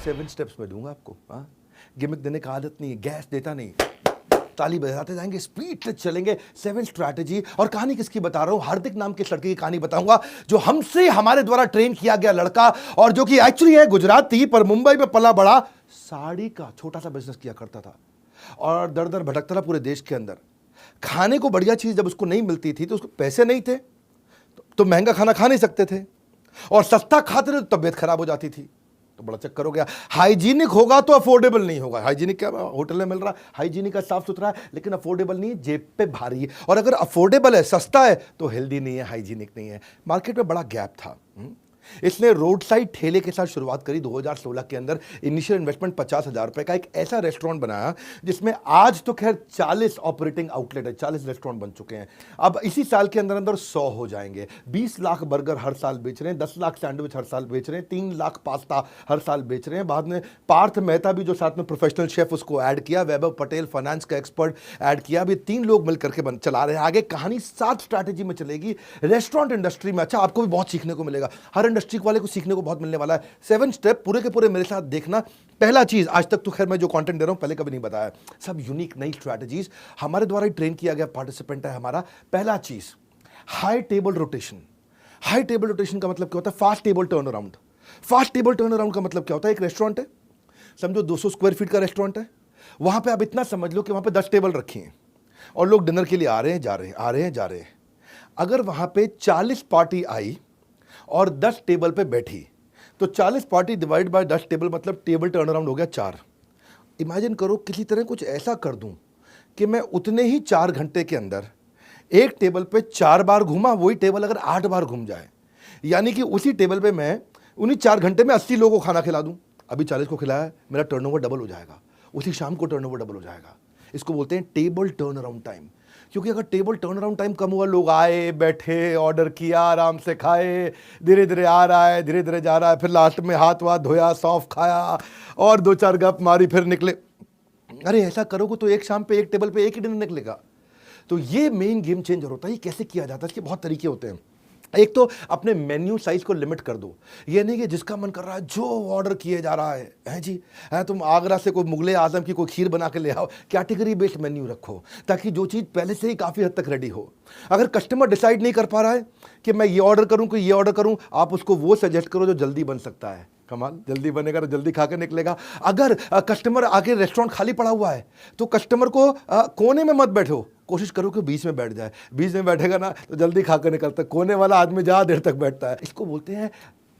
7 steps में दूंगा आपको। हाँ, गिमिक देने का आदत नहीं है, गैस देता नहीं, ताली बजाते जाएंगे, स्पीड से चलेंगे। 7 स्ट्रैटेजी। और कहानी किसकी बता रहा हूं? हार्दिक नाम के लड़के की कहानी बताऊंगा, जो हमसे हमारे द्वारा ट्रेन किया गया लड़का, और जो कि एक्चुअली है गुजराती पर मुंबई में पला बड़ा, साड़ी का छोटा सा बिजनेस किया करता था और दर दर भटकता था पूरे देश के अंदर। खाने को बढ़िया चीज जब उसको नहीं मिलती थी तो उसको पैसे नहीं थे, तो महंगा खाना खा नहीं सकते थे, और सस्ता खाते थे तो तबीयत खराब हो जाती थी। तो बड़ा चक्कर हो गया। हाइजीनिक होगा तो अफोर्डेबल नहीं होगा। हाइजीनिक क्या होटल में मिल रहा है, हाइजीनिक का साफ सुथरा है, लेकिन अफोर्डेबल नहीं है, जेब पे भारी है। और अगर अफोर्डेबल है, सस्ता है, तो हेल्दी नहीं है, हाइजीनिक नहीं है। मार्केट में बड़ा गैप था। इसने रोड साइड ठेले के साथ शुरुआत करी 2016 के अंदर। इनिशियल इन्वेस्टमेंट 50,000 रुपए का एक ऐसा रेस्टोरेंट बनाया जिसमें आज तो खैर 40 ऑपरेटिंग आउटलेट है, 40 रेस्टोरेंट बन चुके हैं। अब इसी साल के अंदर अंदर 100 हो जाएंगे। 20 लाख बर्गर हर साल बेच रहे हैं, 10 लाख सैंडविच हर साल बेच रहे हैं, 3 लाख पास्ता हर साल बेच रहे हैं। बाद में पार्थ मेहता भी जो साथ में प्रोफेशनल शेफ, उसको ऐड किया। वैभव पटेल फाइनेंस का एक्सपर्ट ऐड किया। अभी 3 लोग मिलकर के चला रहे हैं। आगे कहानी 7 स्ट्रैटेजी में चलेगी रेस्टोरेंट इंडस्ट्री में। अच्छा, आपको भी बहुत सीखने को मिलेगा, हर इंडस्ट्री वाले को सीखने को बहुत मिलने वाला है। 7 स्टेप पूरे के पूरे मेरे साथ देखना। पहला चीज, आज तक तो खैर मैं जो कंटेंट दे रहा हूं पहले कभी नहीं बताया, सब यूनिक नई स्ट्रैटेजीज हमारे द्वारा ही ट्रेन किया गया पार्टिसिपेंट है हमारा। पहला चीज, high table rotation. High table rotation का मतलब क्या होता है? Fast table turn around. Fast table turn around का मतलब क्या होता है? एक रेस्टोरेंट है, समझो 200 स्क्वायर फीट का रेस्टोरेंट है, वहां पे आप इतना समझ लो कि वहां पे 10 टेबल रखी हैं और लोग डिनर के लिए आ रहे हैं, जा रहे हैं, आ रहे हैं, जा रहे हैं। अगर वहां पे 40 पार्टी आई और 10 टेबल पे बैठी, तो 40 पार्टी डिवाइड बाय 10 टेबल, मतलब टेबल टर्न अराउंड हो गया 4। इमेजिन करो किसी तरह कुछ ऐसा कर दूं कि मैं उतने ही 4 घंटे के अंदर एक टेबल पे 4 बार घूमा, वही टेबल अगर 8 बार घूम जाए, यानी कि उसी टेबल पे मैं उन्हीं 4 घंटे में 80 लोगों को खाना खिला दूं। अभी 40 को खिलाया, मेरा टर्नओवर डबल हो जाएगा, उसी शाम को टर्नओवर डबल हो जाएगा। इसको बोलते हैं टेबल टर्न अराउंड टाइम। क्योंकि अगर टेबल टर्न अराउंड टाइम कम हुआ, लोग आए, बैठे, ऑर्डर किया, आराम से खाए, धीरे धीरे आ रहा है, धीरे धीरे जा रहा है, फिर लास्ट में हाथ वाथ धोया, सौंफ खाया और 2-4 गप मारी, फिर निकले। अरे ऐसा करोगे तो एक शाम पे एक टेबल पे एक ही डिनर निकलेगा। तो ये मेन गेम चेंजर होता है। ये कैसे किया जाता है? इसके बहुत तरीके होते हैं। एक तो अपने मेन्यू साइज को लिमिट कर दो। ये नहीं कि जिसका मन कर रहा है जो ऑर्डर किए जा रहा है जी, है तुम आगरा से कोई मुगले आजम की कोई खीर बना के ले आओ। कैटेगरी बेस्ड मेन्यू रखो ताकि जो चीज़ पहले से ही काफ़ी हद तक रेडी हो। अगर कस्टमर डिसाइड नहीं कर पा रहा है कि मैं ये ऑर्डर करूं कि ये ऑर्डर करूं, आप उसको वो सजेस्ट करो जो जल्दी बन सकता है। कमाल, जल्दी बनेगा तो जल्दी खा के निकलेगा। अगर कस्टमर आके रेस्टोरेंट खाली पड़ा हुआ है तो कस्टमर को कोने में मत बैठो, कोशिश करो कि बीच में बैठ जाए। बीच में बैठेगा ना तो जल्दी खा कर निकलता है। कोने वाला आदमी ज़्यादा देर तक बैठता है। इसको बोलते हैं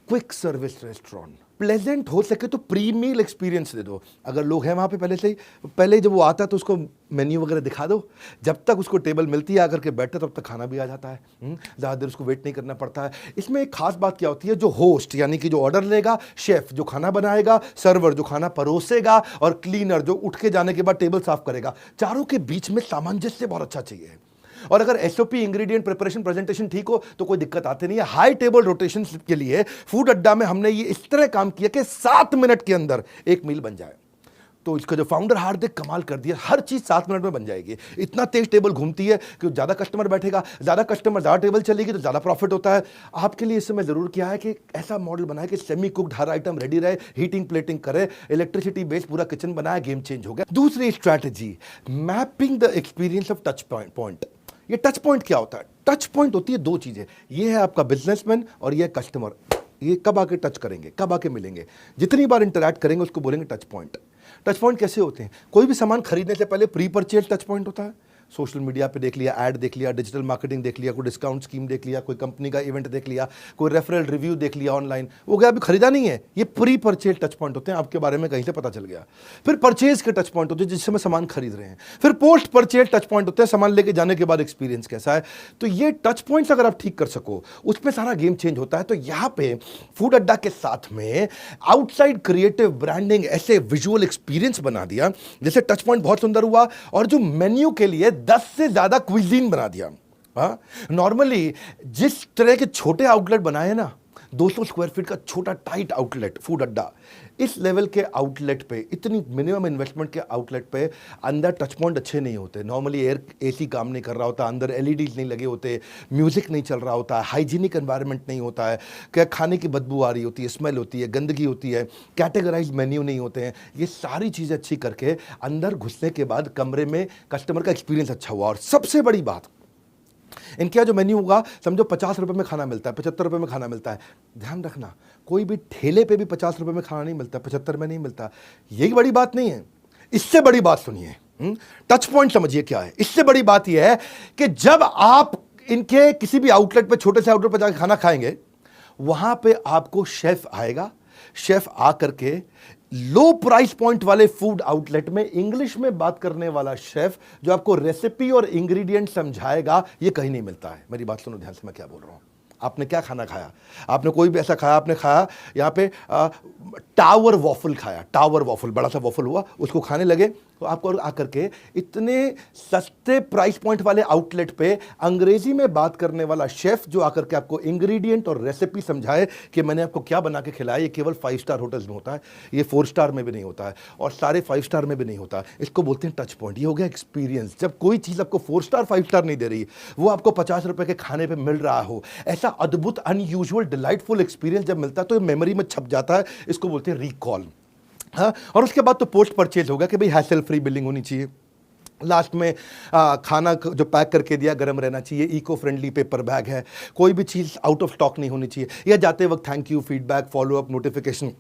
क्विक सर्विस रेस्टोरेंट। प्लेजेंट हो सके तो प्री मील एक्सपीरियंस दे दो। अगर लोग हैं वहाँ पे पहले से ही, पहले जब वो आता है तो उसको मेन्यू वगैरह दिखा दो। जब तक उसको टेबल मिलती है आकर के बैठते तब तक खाना भी आ जाता है। ज़्यादा देर उसको वेट नहीं करना पड़ता है। इसमें एक खास बात क्या होती है, जो होस्ट यानी कि जो ऑर्डर लेगा, शेफ जो खाना बनाएगा, सर्वर जो खाना परोसेगा, और क्लीनर जो उठ के जाने के बाद टेबल साफ करेगा, चारों के बीच में सामंजस्य बहुत अच्छा चाहिए। और अगर एसओपी, इंग्रेडिएंट, प्रिपरेशन, प्रेजेंटेशन ठीक हो तो कोई दिक्कत आती नहीं है। हाई टेबल रोटेशन के लिए फूड अड्डा में हमने ये इस तरह काम किया कि 7 मिनट के अंदर एक मील बन जाए। तो इसका जो फाउंडर हार्दिक कमाल कर दिया, हर चीज 7 मिनट में बन जाएगी। इतना तेज टेबल घूमती है कि ज्यादा कस्टमर बैठेगा, ज्यादा कस्टमर ज्यादा टेबल चलेगी तो ज्यादा प्रॉफिट होता है। आपके लिए इसमें जरूर किया है कि ऐसा मॉडल बनाए कि सेमी कुक्ड हर आइटम रेडी रहे, हीटिंग प्लेटिंग करे, इलेक्ट्रिसिटी बेस्ड पूरा किचन बनाया, गेम चेंज हो गया। दूसरी strategy, mapping the experience of touch point. ये टच पॉइंट क्या होता है? टच पॉइंट होती है 2 चीजें। ये है आपका बिजनेसमैन और ये है कस्टमर। ये कब आके टच करेंगे, कब आके मिलेंगे, जितनी बार इंटरैक्ट करेंगे उसको बोलेंगे टच पॉइंट। टच पॉइंट कैसे होते हैं? कोई भी सामान खरीदने से पहले प्री परचेज टच पॉइंट होता है। सोशल मीडिया पे देख लिया, ऐड देख लिया, डिजिटल मार्केटिंग देख लिया, कोई डिस्काउंट स्कीम देख लिया, कोई कंपनी का इवेंट देख लिया, कोई रेफरल रिव्यू देख लिया ऑनलाइन, वो गया, अभी खरीदा नहीं है। ये प्री परचेज टच पॉइंट होते हैं, आपके बारे में कहीं से पता चल गया। फिर परचेज के टच पॉइंट होते हैं जिस समय सामान खरीद रहे हैं। फिर पोस्ट परचेज टच पॉइंट होते हैं, सामान लेके जाने के बाद एक्सपीरियंस कैसा है। तो ये टच पॉइंट्स अगर आप ठीक कर सको, उस पर सारा गेम चेंज होता है। तो यहाँ पे फूड अड्डा के साथ में आउटसाइड क्रिएटिव ब्रांडिंग, ऐसे विजुअल एक्सपीरियंस बना दिया जैसे टच पॉइंट बहुत सुंदर हुआ। और जो मेन्यू के लिए 10 से ज्यादा क्विजीन बना दिया। नॉर्मली जिस तरह के छोटे आउटलेट बनाए ना, 200 स्क्वायर फीट का छोटा टाइट आउटलेट, फूड अड्डा। इस लेवल के आउटलेट पे, इतनी मिनिमम इन्वेस्टमेंट के आउटलेट पे अंदर टच पॉइंट अच्छे नहीं होते। नॉर्मली एयर एसी काम नहीं कर रहा होता, अंदर एलईडीज नहीं लगे होते, म्यूजिक नहीं चल रहा होता, हाइजीनिक एनवायरनमेंट नहीं होता है, क्या खाने की बदबू आ रही होती है, स्मेल होती है, गंदगी होती है, कैटेगराइज मेन्यू नहीं होते हैं। ये सारी चीज़ें अच्छी करके अंदर घुसने के बाद कमरे में कस्टमर का एक्सपीरियंस अच्छा हुआ। और सबसे बड़ी बात, इनके यहाँ जो मेन्यू होगा, समझो 50 रुपए में खाना मिलता है, 75 रुपए में खाना मिलता है। ध्यान रखना, कोई भी ठेले पे भी 50 रुपए में खाना नहीं मिलता, 75 में नहीं मिलता। यही बड़ी बात नहीं है, इससे बड़ी बात सुनिए। टच पॉइंट समझिए क्या है। इससे बड़ी बात यह है कि जब आप इनके किसी भी आउटलेट पे, छोटे से आउटलेट पे जाकर खाना खाएंगे, वहां पे आपको शेफ आएगा। शेफ आकर के लो प्राइस पॉइंट वाले फूड आउटलेट में इंग्लिश में बात करने वाला शेफ जो आपको रेसिपी और इंग्रेडिएंट समझाएगा, ये कहीं नहीं मिलता है। मेरी बात सुनो ध्यान से, मैं क्या बोल रहा हूं। आपने क्या खाना खाया? आपने कोई भी ऐसा खाया, आपने खाया यहाँ पे टावर वॉफल खाया, टावर वॉफल, बड़ा सा वॉफल हुआ, उसको खाने लगे तो आपको आकर के इतने सस्ते प्राइस पॉइंट वाले आउटलेट पे अंग्रेजी में बात करने वाला शेफ जो आकर के आपको इंग्रेडिएंट और रेसिपी समझाए कि मैंने आपको क्या बना के खिलाया, ये केवल 5 स्टार होटल्स में होता है, ये 4 स्टार में भी नहीं होता है, और सारे 5 स्टार में भी नहीं होता। इसको बोलते हैं टच पॉइंट। ये हो गया एक्सपीरियंस। जब कोई चीज़ आपको 4 स्टार 5 स्टार नहीं दे रही, वो आपको 50 रुपए के खाने पर मिल रहा हो, ऐसा अद्भुत, अनयूजुअल, डिलाइटफुल एक्सपीरियंस जब मिलता है तो मेमोरी में छप जाता है। इसको बोलते हैं रिकॉल। हाँ, और उसके बाद तो पोस्ट परचेज होगा कि भाई हैसल फ्री बिलिंग होनी चाहिए। लास्ट में खाना जो पैक करके दिया गर्म रहना चाहिए, इको फ्रेंडली पेपर बैग है, कोई भी चीज़ आउट ऑफ स्टॉक नहीं होनी चाहिए, या जाते वक्त thank you, feedback, follow up, notification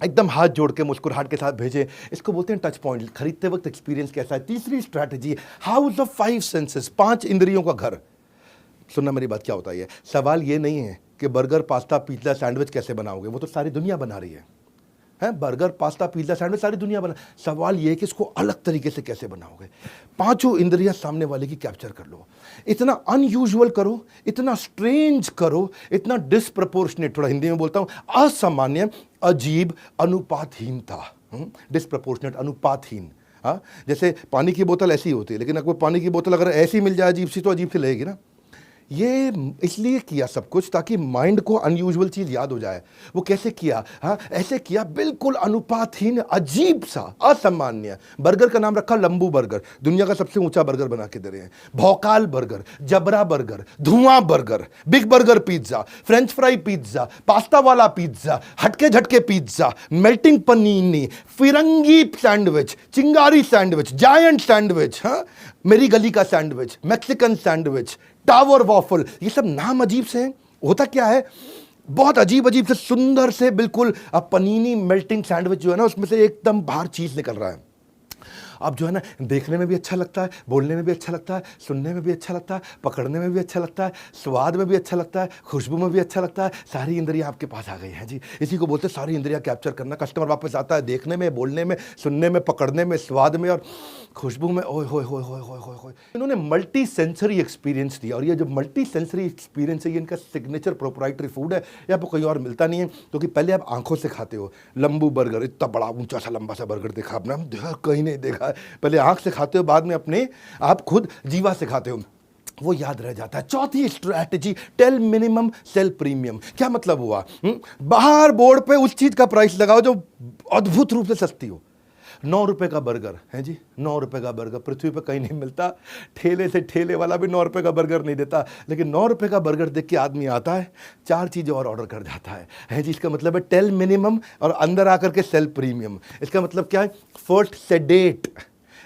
एकदम हाथ जोड़ के मुस्कुराहट के साथ भेजें। इसको बोलते हैं टच पॉइंट। खरीदते वक्त एक्सपीरियंस कैसा है। तीसरी स्ट्रैटेजी, हाउस ऑफ 5 सेंसेस, 5 इंद्रियों का घर। सुनना मेरी बात, क्या होता है ये? सवाल ये नहीं है कि बर्गर, पास्ता, पिज्जा, सैंडविच कैसे बनाओगे, वो तो सारी दुनिया बना रही है। बर्गर, पास्ता, पिज्जा, सैंडविच सारी दुनिया बना। सवाल ये है कि इसको अलग तरीके से कैसे बनाओगे। 5 इंद्रियां सामने वाले की कैप्चर कर लो, इतना अनयूजुअल करो, इतना स्ट्रेंज करो, इतना डिसप्रपोर्शनेट, थोड़ा हिंदी में बोलता हूं, असामान्य, अजीब, अनुपातहीनता। डिसप्रपोर्शनेट, अनुपातहीन। हाँ, जैसे पानी की बोतल ऐसी होती है, लेकिन अगर पानी की बोतल अगर ऐसी मिल जाए अजीब सी, तो अजीब सी लगेगी ना। ये इसलिए किया सब कुछ ताकि माइंड को अनयूजुअल चीज याद हो जाए। वो कैसे किया? हाँ, ऐसे किया, बिल्कुल अनुपातहीन, अजीब सा, असामान्य। बर्गर का नाम रखा लंबू बर्गर, दुनिया का सबसे ऊंचा बर्गर बना के दे रहे हैं। भौकाल बर्गर, जबरा बर्गर, धुआं burger, big burger pizza, French fry pizza, pasta वाला पिज्जा, हटके झटके पिज्जा, मेल्टिंग पनीनी, फिरंगी सैंडविच, चिंगारी सैंडविच, जायंट सैंडविच, हाँ, मेरी गली का sandwich, Mexican sandwich, tower waffle. ये सब नाम अजीब से हैं। होता क्या है, बहुत अजीब अजीब से, सुंदर से, बिल्कुल पनीनी मेल्टिंग सैंडविच जो है ना, उसमें से एकदम बाहर चीज निकल रहा है। अब जो है ना, देखने में भी अच्छा लगता है, बोलने में भी अच्छा लगता है, सुनने में भी अच्छा लगता है, पकड़ने में भी अच्छा लगता है, स्वाद में भी अच्छा लगता है, खुशबू में भी अच्छा लगता है। सारी इंद्रियां आपके पास आ गई हैं जी। इसी को बोलते हैं सारी इंद्रियां कैप्चर करना। कस्टमर वापस आता है देखने में, बोलने में, सुनने में, पकड़ने में, स्वाद में और खुशबू में। ओए होए होए होए होए होए होए। इन्होंने मल्टी सेंसरी एक्सपीरियंस दिया, और ये जो मल्टी सेंसरी एक्सपीरियंस है, ये इनका सिग्नेचर प्रोप्राइटरी फूड है। ये आपको कहीं और मिलता नहीं है, क्योंकि पहले आप आंखों से खाते हो। लंबू बर्गर, इतना बड़ा ऊंचा सा लंबा सा बर्गर देखा आपने? कहीं नहीं देखा। पहले आंख से खाते हो, बाद में अपने आप खुद जीवा से खाते हो, वो याद रह जाता है। चौथी strategy, tell minimum sell premium. क्या मतलब हुआ? बाहर बोर्ड पे उस चीज का प्राइस लगाओ जो अद्भुत रूप से सस्ती हो। 9 रुपए का बर्गर है जी, 9 रुपए का बर्गर पृथ्वी पर कहीं नहीं मिलता। ठेले से ठेले वाला भी 9 रुपए का बर्गर नहीं देता, लेकिन 9 रुपए का बर्गर देख के आदमी आता है, 4 चीज़ें और ऑर्डर कर जाता है जी। इसका मतलब है टेल मिनिमम और अंदर आकर के सेल प्रीमियम। इसका मतलब क्या है? First sedate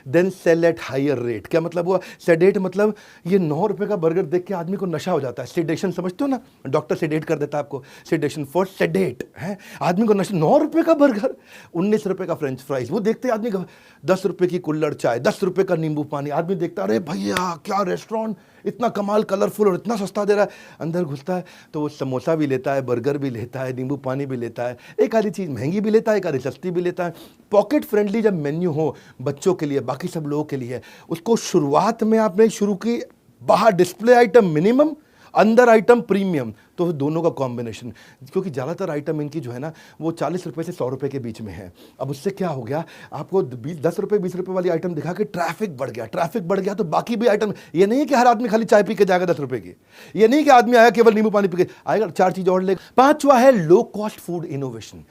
then sell at higher rate. क्या मतलब हुआ? सेडेट मतलब ये 9 रुपए का बर्गर देख के आदमी को नशा हो जाता है। सेडेशन समझते हो ना, डॉक्टर सेडेट कर देता है आपको। सेडेशन फॉर सेडेट है, आदमी को नशा। 9 रुपए का बर्गर, 19 रुपए का फ्रेंच फ्राइज, वो देखते आदमी का 10 रुपए की कुल्हड़ चाय, 10 रुपए का नींबू पानी। आदमी देखता, अरे भैया क्या रेस्टोरेंट, इतना कमाल, कलरफुल और इतना सस्ता दे रहा है। अंदर घुसता है तो वो समोसा भी लेता है, बर्गर भी लेता है, नींबू पानी भी लेता है, एक आधी चीज़ महंगी भी लेता है, एक आधी सस्ती भी लेता है। पॉकेट फ्रेंडली जब मेन्यू हो बच्चों के लिए, बाकी सब लोगों के लिए, उसको शुरुआत में आपने शुरू की, बाहर डिस्प्ले आइटम मिनिमम अंदर आइटम प्रीमियम, तो दोनों का कॉम्बिनेशन। क्योंकि ज़्यादातर आइटम इनकी जो है ना वो 40 रुपये से 100 रुपये के बीच में है। अब उससे क्या हो गया, आपको 10 रुपये 20 रुपये वाली आइटम दिखा के ट्रैफिक बढ़ गया, ट्रैफिक बढ़ गया तो बाकी भी आइटम, ये नहीं है कि हर आदमी खाली चाय पी के जाएगा 10 रुपये की, ये नहीं कि आदमी आया केवल नींबू पानी पी के आएगा, 4 चीज़ और लेगा। पांचवा है low cost food innovation.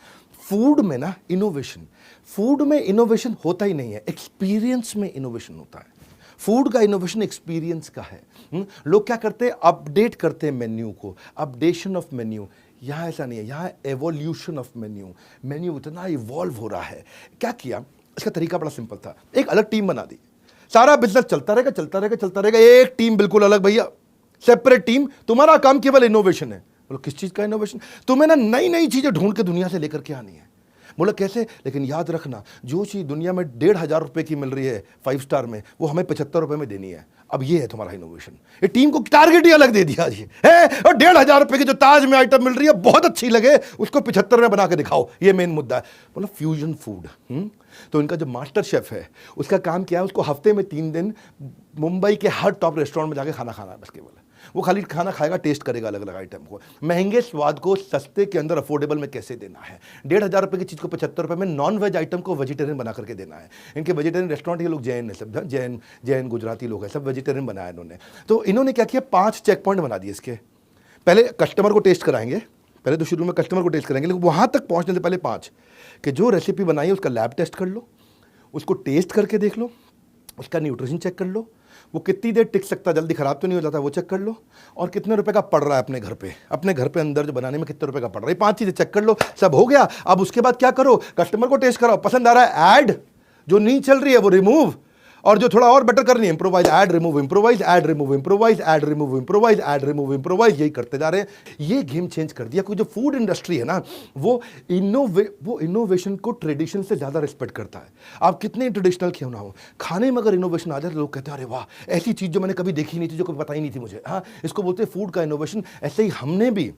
Food में ना इनोवेशन, फूड में इनोवेशन होता ही नहीं है, एक्सपीरियंस में इनोवेशन होता है। फूड का इनोवेशन एक्सपीरियंस का है। लोग क्या करते हैं, अपडेट करते हैं मेन्यू को, अपडेशन ऑफ मेन्यू। यहाँ ऐसा नहीं है, यहाँ एवोल्यूशन ऑफ मेन्यू। मेन्यू इतना इवॉल्व हो रहा है। क्या किया, इसका तरीका बड़ा सिंपल था, एक अलग टीम बना दी, सारा बिजनेस चलता रहेगा चलता रहेगा चलता रहेगा, एक टीम बिल्कुल अलग, भैया सेपरेट टीम, तुम्हारा काम केवल इनोवेशन है। बोलो किस चीज का इनोवेशन, तुम्हें ना नई नई चीजें ढूंढ के दुनिया से लेकर के आनी है। बोला कैसे, लेकिन याद रखना जो चीज़ दुनिया में 1,500 रुपये की मिल रही है 5 स्टार में, वो हमें 75 रुपये में देनी है। अब ये है तुम्हारा इनोवेशन। ये टीम को टारगेट ही अलग दे दिया जी है, और 1,500 रुपये की जो ताज में आइटम मिल रही है बहुत अच्छी लगे, उसको 75 में बना के दिखाओ, ये मेन मुद्दा है। बोला फ्यूजन फूड। तो इनका जो मास्टर शेफ है उसका काम क्या है, उसको हफ्ते में 3 दिन मुंबई के हर टॉप रेस्टोरेंट में जाके खाना खाना है बस केवल। वो खाली खाना खाएगा, टेस्ट करेगा अलग अलग आइटम को, महंगे स्वाद को सस्ते के अंदर अफोर्डेबल में कैसे देना है। 1,500 रुपये की चीज़ को 75 रुपये में नॉन वेज आइटम को वेजिटेरियन बना करके देना है। इनके वेजिटेरियन रेस्टोरेंट, ये लोग जैन है सब, जैन गुजराती लोग हैं सब, वेजिटेरियन बनाया इन्होंने। तो इन्होंने क्या किया, 5 चेक पॉइंट बना दिए इसके। पहले कस्टमर को टेस्ट कराएंगे, पहले तो शुरू में कस्टमर को टेस्ट करेंगे, लेकिन वहाँ तक पहुँचने से पहले 5 कि जो रेसिपी बनाई है उसका लैब टेस्ट कर लो, उसको टेस्ट करके देख लो, उसका न्यूट्रिशन चेक कर लो, वो कितनी देर टिक सकता है, जल्दी खराब तो नहीं हो जाता, वो चेक कर लो, और कितने रुपए का पड़ रहा है अपने घर पे अंदर जो बनाने में कितने रुपए का पड़ रहा है। 5 चीजें चेक कर लो, सब हो गया। अब उसके बाद क्या करो, कस्टमर को टेस्ट कराओ, पसंद आ रहा है ऐड, जो नहीं चल रही है वो रिमूव, और जो थोड़ा और बेटर करनी है improvise, add remove improvise, add remove improvise, add remove improvise, add remove improvise, यही करते जा रहे हैं। ये गेम चेंज कर दिया। क्योंकि जो फूड इंडस्ट्री है ना वो इनोवेशन को ट्रेडिशन से ज्यादा रिस्पेक्ट करता है। आप कितने ट्रेडिशनल क्यों ना हो, खाने में अगर इनोवेशन आ जाए तो लोग कहते हैं अरे वाह, ऐसी चीज जो मैंने कभी देखी नहीं थी, जो कभी पता ही नहीं थी मुझे। हाँ, इसको बोलते हैं फूड का इनोवेशन। ऐसे ही हमने भी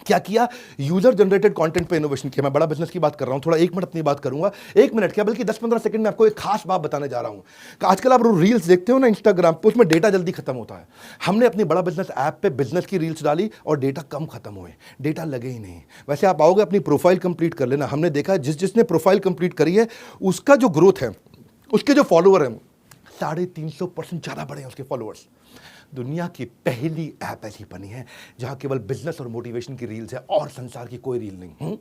क्या किया, यूजर जनरेटेड कंटेंट पे इनोवेशन किया। मैं बड़ा बिजनेस की बात कर रहा हूं, थोड़ा 1 मिनट अपनी बात करूंगा, 1 मिनट क्या बल्कि 10-15 सेकंड में आपको एक खास बात बताने जा रहा हूं। आजकल आप रील्स देखते हो ना इंस्टाग्राम पे, उसमें डेटा जल्दी खत्म होता है। हमने अपनी बड़ा बिजनेस ऐप पे बिजनेस की रील्स डाली और डेटा कम खत्म हुए, डेटा लगे ही नहीं। वैसे आप आओगे अपनी प्रोफाइल कंप्लीट कर लेना, हमने देखा जिसने प्रोफाइल कंप्लीट करी है उसका जो ग्रोथ है, उसके जो फॉलोअर हैं 350% ज्यादा बढ़े हैं उसके फॉलोअर्स। दुनिया की पहली ऐप ऐसी बनी है जहां केवल बिजनेस और मोटिवेशन की रील्स है और संसार की कोई रील नहीं।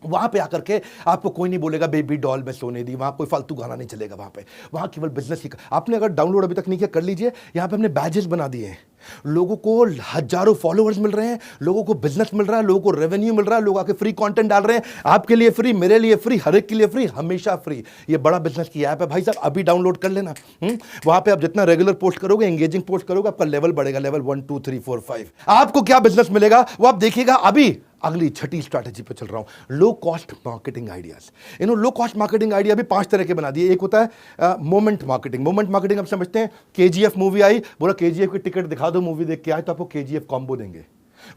वहां पे आकर के आपको कोई नहीं बोलेगा बेबी डॉल में सोने दी, वहां कोई फालतू गाना नहीं चलेगा। वहां केवल बिजनेस ही। आपने अगर डाउनलोड अभी तक नहीं किया कर लीजिए, यहां पे हमने बैजेस बना दिए हैं। लोगों को हजारों फॉलोअर्स मिल रहे हैं, लोगों को बिजनेस मिल रहा है, लोगों को रेवेन्यू मिल रहा है, लोग आके फ्री कंटेंट डाल रहे हैं, आपके लिए फ्री, मेरे लिए फ्री, हर एक के लिए फ्री, हमेशा फ्री। ये बड़ा बिजनेस की ऐप है भाई साहब, अभी डाउनलोड कर लेना। वहां पे आप जितना रेगुलर पोस्ट करोगे, एंगेजिंग पोस्ट करोगे, आपका लेवल बढ़ेगा, लेवल 1 2 3 4 5। आपको क्या बिजनेस मिलेगा वो आप देखिएगा। अभी अगली छठी स्ट्रैटेजी पे चल रहा हूं, लो कॉस्ट मार्केटिंग आइडियाज। इन्होंने लो कॉस्ट मार्केटिंग आइडिया भी 5 तरह के बना दिए। एक होता है मोमेंट मार्केटिंग। मोमेंट मार्केटिंग आप समझते हैं, केजीएफ मूवी आई, बोला केजीएफ की टिकट दिखा दो, मूवी देख के आए तो आपको केजीएफ कॉम्बो देंगे।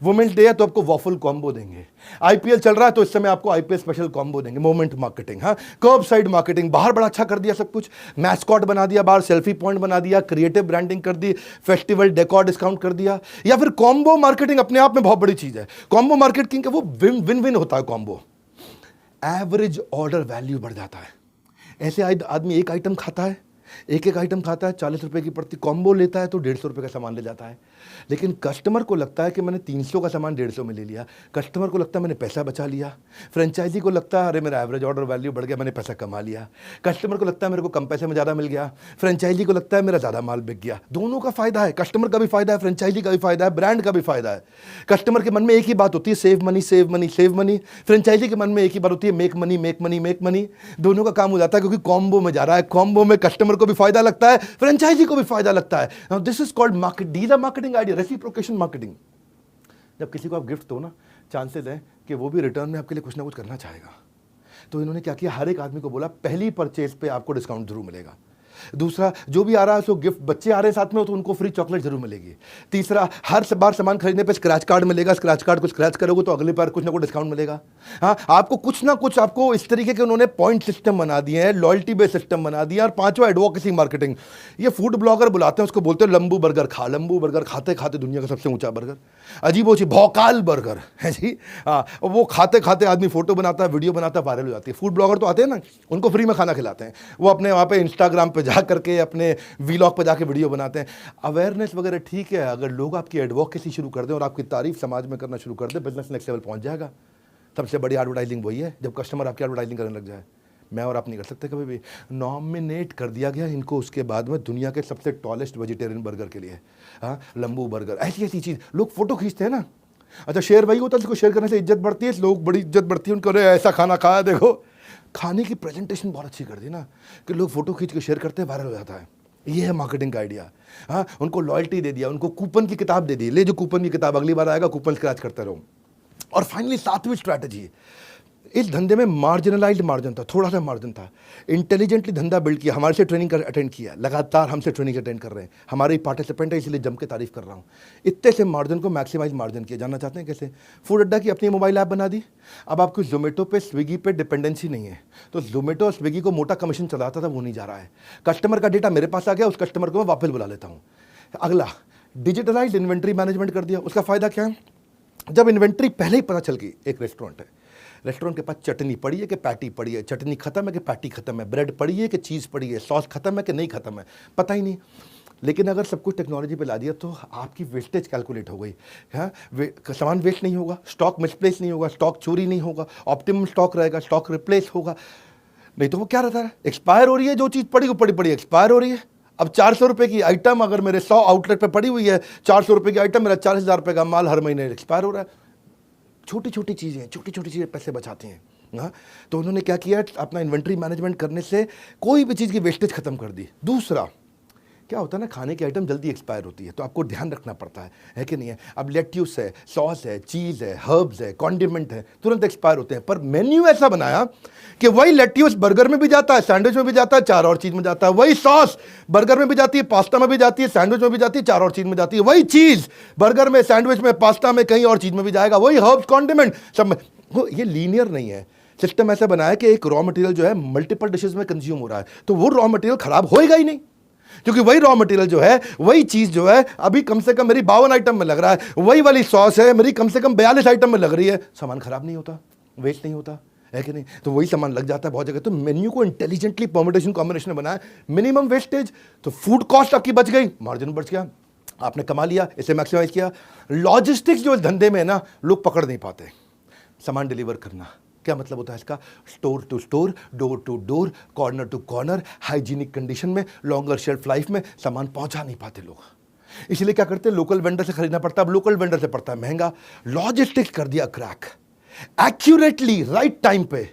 वुमेन्स डे है तो आपको वॉफल कॉम्बो देंगे। आईपीएल चल रहा है तो इस समय आपको आईपीएल स्पेशल कॉम्बो देंगे। Moment marketing. हाँ, कर्ब साइड मार्केटिंग, बाहर बड़ा अच्छा कर दिया सब कुछ, मैस्कॉट बना दिया, बाहर सेल्फी पॉइंट बना दिया, क्रिएटिव ब्रांडिंग कर दी, फेस्टिवल डेकोर डिस्काउंट कर दिया। या फिर कॉम्बो मार्केटिंग अपने आप में बहुत बड़ी चीज है। कॉम्बो मार्केटिंग का वो विन विन होता है कॉम्बो, एवरेज ऑर्डर वैल्यू बढ़ जाता है। ऐसे आदमी एक आइटम खाता है, एक आइटम खाता है, 40 रुपए की पड़ती, कॉम्बो लेता है तो 150 रुपए का सामान ले जाता है। लेकिन कस्टमर को लगता है कि मैंने 300 का सामान 150 में ले लिया, कस्टमर को लगता है मैंने पैसा बचा लिया, फ्रेंचाइजी को लगता है अरे मेरा एवरेज ऑर्डर वैल्यू बढ़ गया, मैंने पैसा कमा लिया। कस्टमर को लगता है मेरे को कम पैसे में ज़्यादा मिल गया, फ्रेंचाइजी को लगता है मेरा ज़्यादा माल बिक गया। दोनों का फायदा है, कस्टमर का भी फायदा है, फ्रेंचाइजी का भी फायदा है, ब्रांड का भी फायदा है। कस्टमर के मन में एक ही बात होती है, save money save money save money. Franchisee के मन में एक ही बात होती है, make money make money make money. दोनों का काम हो जाता है क्योंकि कॉम्बो में जा रहा है। कॉम्बो में कस्टमर को भी फायदा लगता है, फ्रेंचाइजी को भी फायदा लगता है। Now this is called market, these are marketing idea, reciprocation marketing. जब किसी को आप गिफ्ट दो ना, चांसेस है कि वो भी रिटर्न में आपके लिए कुछ ना कुछ करना चाहेगा। तो इन्होंने क्या किया, हर एक आदमी को बोला पहली परचेज पे आपको डिस्काउंट जरूर मिलेगा। दूसरा, जो भी आ रहा है उसको गिफ्ट, बच्चे आ रहे हैं साथ में तो उनको फ्री चॉकलेट जरूर मिलेगी। तीसरा, हर बार सामान खरीदने पे स्क्रैच कार्ड मिलेगा, स्क्रैच कार्ड को स्क्रैच करोगे तो अगली बार कुछ ना कुछ डिस्काउंट मिलेगा। हाँ, आपको कुछ ना कुछ, आपको इस तरीके के उन्होंने पॉइंट सिस्टम बना दिए हैं, लॉयल्टी बेस्ड सिस्टम बना दिया। और पांचवा, एडवोकेसी मार्केटिंग। ये फूड ब्लॉगर बुलाते हैं, उसको बोलते हैं लंबू बर्गर खा। लंबू बर्गर खाते खाते दुनिया का सबसे ऊंचा बर्गर, अजीब सी भौकाल बर्गर है जी। हाँ, वो खाते खाते आदमी फोटो बनाता है, वीडियो बनाता है, वायरल हो जाती है। फूड ब्लॉगर तो आते हैं ना, उनको फ्री में खाना खिलाते हैं, वो अपने वहाँ पे इंस्टाग्राम पे जा करके अपने वीलॉग पे जाके वीडियो बनाते हैं। अवेयरनेस वगैरह ठीक है, अगर लोग आपकी एडवोकेसी शुरू कर दें और आपकी तारीफ समाज में करना शुरू कर दें, बिजनेस नेक्स्ट लेवल पहुंच जाएगा। सबसे बड़ी एडवर्टाइजिंग वही है, जब कस्टमर आपकी एडवर्टाइजिंग करने लग जाए। मैं और आप नहीं कर सकते कभी भी। नॉमिनेट कर दिया गया इनको उसके बाद में दुनिया के सबसे टॉलेस्ट वेजिटेरियन बर्गर के लिए। हाँ, लंबू बर्गर, ऐसी ऐसी चीज़। लोग फोटो खींचते हैं ना, अच्छा शेयर वही होता है जिसको शेयर करने से इज्जत बढ़ती है, लोग बड़ी इज्जत बढ़ती है उनको, अरे ऐसा खाना खाया देखो। खाने की प्रेजेंटेशन बहुत अच्छी कर दी ना कि लोग फोटो खींच के शेयर करते हैं, वायरल हो जाता है। ये है मार्केटिंग का आइडिया। हाँ, उनको लॉयल्टी दे दिया, उनको कूपन की किताब दे दी, ले जो कूपन की किताब, अगली बार आएगा कूपन स्क्रैच करते रहो। और फाइनली सातवीं स्ट्रैटेजी, इस धंधे में मार्जिनलाइज्ड मार्जिन था, थोड़ा सा मार्जिन था। इंटेलिजेंटली धंधा बिल्ड किया, हमारे से ट्रेनिंग अटेंड किया, लगातार हमसे ट्रेनिंग अटेंड कर रहे हैं, हमारे पार्टिसिपेंट है, इसलिए जम के तारीफ कर रहा हूँ। इतने से मार्जिन को मैक्सिमाइज मार्जिन किया। जानना चाहते हैं कैसे? फूड अड्डा की अपनी मोबाइल ऐप बना दी। अब आपको जोमेटो पे, स्विगी पे डिपेंडेंसी नहीं है, तो जोमेटो और स्विगी को मोटा कमीशन चलाता था, वो नहीं जा रहा है। कस्टमर का डेटा मेरे पास आ गया, उस कस्टमर को मैं वापस बुला लेता हूँ। अगला, डिजिटलाइज्ड इन्वेंट्री मैनेजमेंट कर दिया। उसका फायदा क्या है? जब इन्वेंट्री पहले ही पता चल गई, एक रेस्टोरेंट है, रेस्टोरेंट के पास चटनी पड़ी है कि पैटी पड़ी है, चटनी खत्म है कि पैटी खत्म है, ब्रेड पड़ी है कि चीज़ पड़ी है, सॉस खत्म है कि नहीं खत्म है, पता ही नहीं। लेकिन अगर सब कुछ टेक्नोलॉजी पे ला दिया तो आपकी वेस्टेज कैलकुलेट हो गई। हाँ, सामान वेस्ट नहीं होगा, स्टॉक मिसप्लेस नहीं होगा, स्टॉक चोरी नहीं होगा, ऑप्टिमम स्टॉक रहेगा, स्टॉक रिप्लेस होगा। नहीं तो वो क्या रहता है, एक्सपायर हो रही है, जो चीज़ पड़ी वो पड़ी पड़ी एक्सपायर हो रही है। अब 400 रुपये की आइटम अगर मेरे 100 आउटलेट पे पड़ी हुई है, 400 रुपये की आइटम, मेरा 40,000 रुपये का माल हर महीने एक्सपायर हो रहा है। छोटी छोटी चीज़ें पैसे बचाती हैं। हाँ, तो उन्होंने क्या किया, अपना इन्वेंट्री मैनेजमेंट करने से कोई भी चीज़ की वेस्टेज खत्म कर दी। दूसरा, क्या होता है ना, खाने की आइटम जल्दी एक्सपायर होती है, तो आपको ध्यान रखना पड़ता है कि नहीं है। अब लेट्यूस है, सॉस है, चीज़ है, हर्ब्स है, कॉन्डिमेंट है, तुरंत एक्सपायर होते हैं। पर मेन्यू ऐसा बनाया कि वही लेट्यूस बर्गर में भी जाता है, सैंडविच में भी जाता है, 4 और चीज़ में जाता है। वही सॉस बर्गर में भी जाती है, पास्ता में भी जाती है, सैंडविच में भी जाती है, 4 और चीज़ में जाती है। वही चीज़ बर्गर में, सैंडविच में, पास्ता में, कहीं और चीज़ में भी जाएगा। वही हर्ब्स, कॉन्डिमेंट सब में। ये लीनियर नहीं है। सिस्टम ऐसा बनाया कि एक रॉ मटेरियल जो है मल्टीपल डिशेज में कंज्यूम हो रहा है, तो वो रॉ मटेरियल खराब होएगा ही नहीं, क्योंकि वही रॉ मटेरियल जो है, वही चीज जो है, अभी कम से कम मेरी 52 आइटम में लग रहा है, वही वाली सॉस है मेरी कम से कम 42 आइटम में लग रही है, सामान खराब नहीं होता, वेस्ट नहीं होता है कि नहीं। तो वही सामान लग जाता है बहुत जगह। तो मेन्यू को इंटेलिजेंटली परम्यूटेशन कॉम्बिनेशन में बनाया, मिनिमम वेस्टेज, तो फूड कॉस्ट आपकी बच गई, मार्जिन बच गया, आपने कमा लिया, इसे मैक्सिमाइज किया। लॉजिस्टिक्स जो धंधे में है ना, लोग पकड़ नहीं पाते। सामान डिलीवर करना क्या मतलब होता है इसका? Store to store, door to door, corner to corner, hygienic condition में, लॉन्गर शेल्फ लाइफ में सामान पहुंचा नहीं पाते लोग, इसलिए क्या करते हैं, लोकल वेंडर से खरीदना पड़ता है। अब लोकल वेंडर से पड़ता है महंगा। लॉजिस्टिक्स कर दिया क्रैक, एक्यूरेटली, राइट टाइम पे,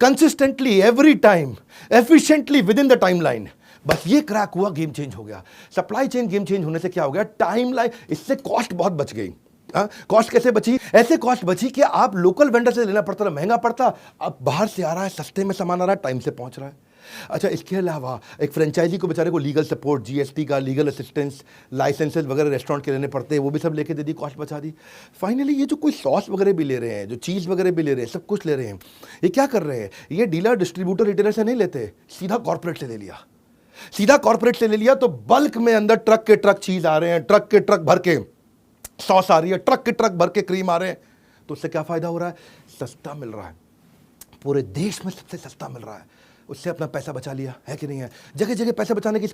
consistently, every time, efficiently, with in the timeline. बस ये क्रैक हुआ, गेम चेंज हो गया। सप्लाई चेन गेम चेंज होने से क्या हो गया, टाइमलाइन, इससे कॉस्ट बहुत बच गई। कॉस्ट कैसे बची? ऐसे कॉस्ट बची कि आप लोकल वेंडर से लेना पड़ता था, महंगा पड़ता, अब बाहर से आ रहा है, सस्ते में सामान आ रहा है, टाइम से पहुंच रहा है। अच्छा, इसके अलावा एक फ्रेंचाइजी को बेचारे को लीगल सपोर्ट, जीएसटी का लीगल असिस्टेंस, लाइसेंसेज वगैरह रेस्टोरेंट के लेने पड़ते हैं, वो भी सब लेके दे दी, कॉस्ट बचा दी। फाइनली ये जो कोई सॉस वगैरह भी ले रहे हैं, जो चीज़ वगैरह भी ले रहे हैं, सब कुछ ले रहे हैं, ये क्या कर रहे हैं, ये डीलर, डिस्ट्रीब्यूटर, रिटेलर से नहीं लेते, सीधा कॉर्पोरेट से ले लिया। सीधा कॉर्पोरेट से ले लिया तो बल्क में अंदर ट्रक के ट्रक चीज़ आ रहे हैं, ट्रक के ट्रक भर के सॉस आ रही है, ट्रक के ट्रक भर के क्रीम आ रहे हैं। तो उससे क्या फायदा हो रहा है, सस्ता मिल रहा है, पूरे देश में सबसे सस्ता मिल रहा है, उससे अपना पैसा बचा लिया है कि नहीं है। जगह जगह पैसा बचाने की,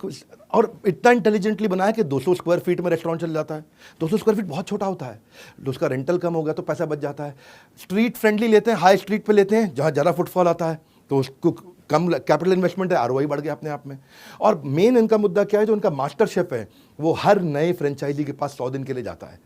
और इतना इंटेलिजेंटली बनाया कि 200 स्क्वायर फीट में रेस्टोरेंट चल जाता है। 200 स्क्वायर फीट बहुत छोटा होता है, तो उसका रेंटल कम हो गया तो पैसा बच जाता है। स्ट्रीट फ्रेंडली लेते हैं, हाई स्ट्रीट पे लेते हैं जहाँ ज़्यादा फुटफॉल आता है, तो उसको कम कैपिटल इन्वेस्टमेंट है, आरओआई बढ़ गया अपने आप में। और मेन इनका मुद्दा क्या है, जो उनका मास्टर शेफ है वो हर नए फ्रेंचाइजी के पास 100 दिन के लिए जाता है,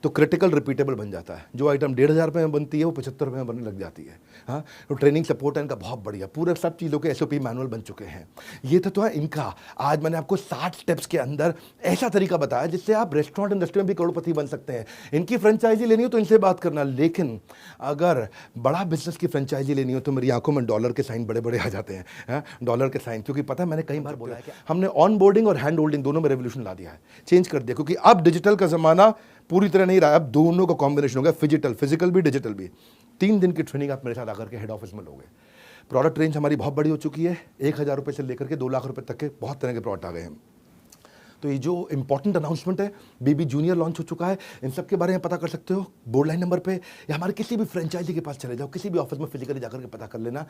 तो क्रिटिकल रिपीटेबल बन जाता है। जो आइटम 1,500 रुपये में बनती है वो 75 रुपये में बनने लग जाती है। हाँ, तो ट्रेनिंग सपोर्ट है इनका बहुत बढ़िया, पूरे सब चीज़ों के एसओपी मैनुअल बन चुके हैं। ये तो है इनका। आज मैंने आपको 60 स्टेप्स के अंदर ऐसा तरीका बताया जिससे आप रेस्टोरेंट इंडस्ट्री में भी करोड़पति बन सकते हैं। इनकी फ्रेंचाइजी लेनी हो तो इनसे बात करना, लेकिन अगर बड़ा बिजनेस की फ्रेंचाइजी लेनी हो तो मेरी आंखों में डॉलर के साइन बड़े बड़े आ जाते हैं। आते हैं डॉलर के साइन, क्योंकि पता है मैंने कई बार बोला है कि हमने ऑन बोर्डिंग और हैंड होल्डिंग दोनों में रेवोल्यूशन ला दिया है, चेंज कर दिया, क्योंकि अब डिजिटल का ज़माना पूरी तरह नहीं रहा, अब दोनों का कॉम्बिनेशन हो गया, फिजिकल भी डिजिटल भी। 3 दिन की ट्रेनिंग आप मेरे साथ आकर के हेड ऑफिस में लोगे। प्रोडक्ट रेंज हमारी बहुत बड़ी हो चुकी है, 1000 रुपये से लेकर के 2 लाख रुपये तक के बहुत तरह के प्रोडक्ट आ गए हैं। तो ये जो इंपॉर्टेंट अनाउंसमेंट है, बीबी जूनियर लॉन्च हो चुका है, इन सब के बारे में पता कर सकते हो बोर्ड लाइन नंबर पे, या हमारे किसी भी फ्रेंचाइजी के पास चले जाओ, किसी भी ऑफिस में फिजिकली जाकर के पता कर लेना।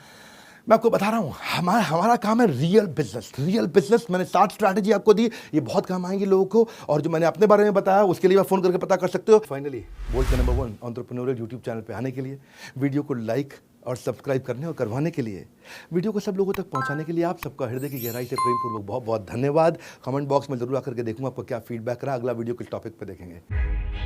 मैं आपको बता रहा हूँ, हमारा काम है रियल बिजनेस। मैंने 7 स्ट्रैटेजी आपको दी, ये बहुत काम आएंगी लोगों को, और जो मैंने अपने बारे में बताया उसके लिए आप फोन करके पता कर सकते हो। फाइनली बोल्ट के नंबर 1 एंटरप्रेन्योरियल यूट्यूब चैनल पे आने के लिए, वीडियो को लाइक और सब्सक्राइब करने और करवाने के लिए, वीडियो को सब लोगों तक पहुंचाने के लिए आप सबका हृदय की गहराई से प्रेमपूर्वक बहुत बहुत धन्यवाद। कमेंट बॉक्स में जरूर आकर के देखूंगा आपको क्या फीडबैक रहा। अगला वीडियो किस टॉपिक पे देखेंगे।